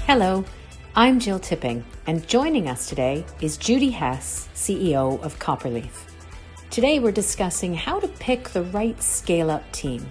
Hello, I'm Jill Tipping, and joining us today is Judy Hess, CEO of Copperleaf. Today we're discussing how to pick the right scale-up team.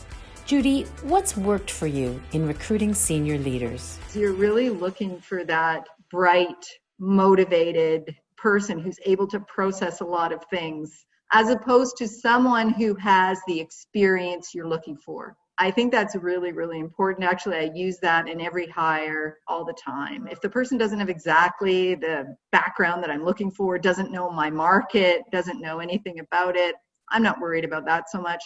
Judy, what's worked for you in recruiting senior leaders? You're really looking for that bright, motivated person who's able to process a lot of things, as opposed to someone who has the experience you're looking for. I think that's really, really important. Actually, I use that in every hire all the time. If the person doesn't have exactly the background that I'm looking for, doesn't know my market, doesn't know anything about it, I'm not worried about that so much.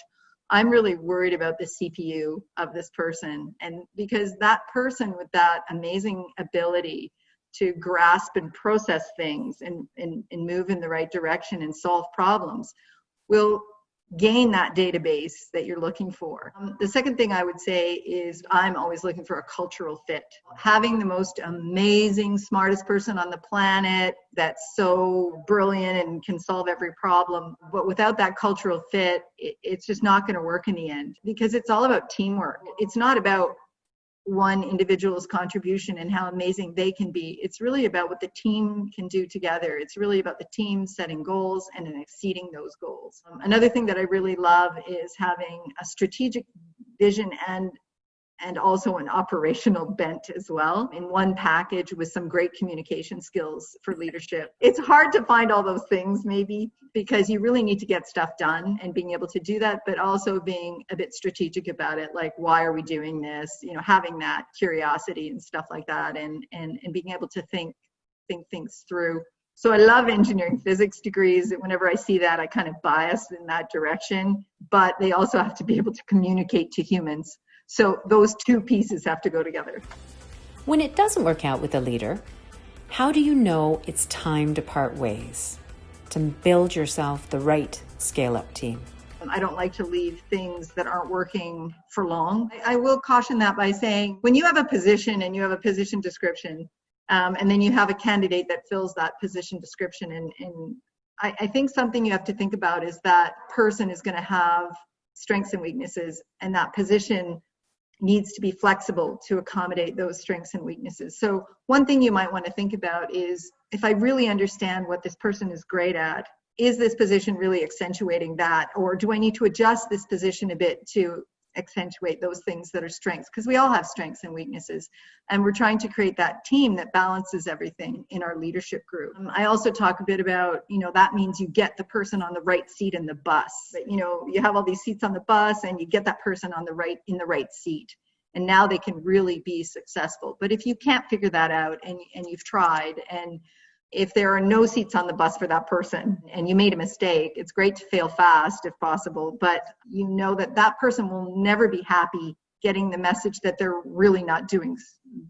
I'm really worried about the CPU of this person. And because that person with that amazing ability to grasp and process things and move in the right direction and solve problems will gain that database that you're looking for. The second thing I would say is I'm always looking for a cultural fit. Having the most amazing, smartest person on the planet that's so brilliant and can solve every problem, but without that cultural fit, it's just not going to work in the end, because it's all about teamwork. It's not about one individual's contribution and how amazing they can be. It's really about what the team can do together. It's really about the team setting goals and then exceeding those goals. Another thing that I really love is having a strategic vision and also an operational bent as well in one package, with some great communication skills for leadership. It's hard to find all those things, maybe, because you really need to get stuff done and being able to do that, but also being a bit strategic about it. Like, why are we doing this? Having that curiosity and stuff like that, and being able to think things through. So I love engineering physics degrees. Whenever I see that, I kind of bias in that direction, but they also have to be able to communicate to humans. So those two pieces have to go together. When it doesn't work out with a leader, how do you know it's time to part ways, to build yourself the right scale-up team? I don't like to leave things that aren't working for long. I will caution that by saying, when you have a position and you have a position description, and then you have a candidate that fills that position description, and I think something you have to think about is that person is going to have strengths and weaknesses, and that position needs to be flexible to accommodate those strengths and weaknesses. So one thing you might want to think about is, if I really understand what this person is great at, is this position really accentuating that? Or do I need to adjust this position a bit to accentuate those things that are strengths? Because we all have strengths and weaknesses, and we're trying to create that team that balances everything in our leadership group. I also talk a bit about, that means you get the person on the right seat in the bus. But, you have all these seats on the bus, and you get that person in the right seat, and now they can really be successful. But if you can't figure that out, and you've tried, and if there are no seats on the bus for that person and you made a mistake, it's great to fail fast if possible, but you know that person will never be happy getting the message that they're really not doing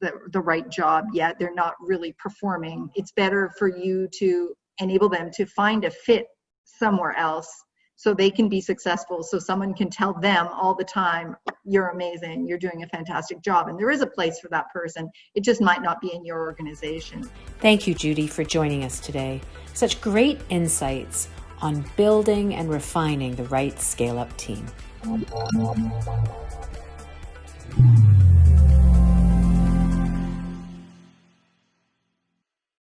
the right job yet. They're not really performing. It's better for you to enable them to find a fit somewhere else so they can be successful, so someone can tell them all the time, you're amazing, you're doing a fantastic job. And there is a place for that person. It just might not be in your organization. Thank you, Judy, for joining us today. Such great insights on building and refining the right scale-up team.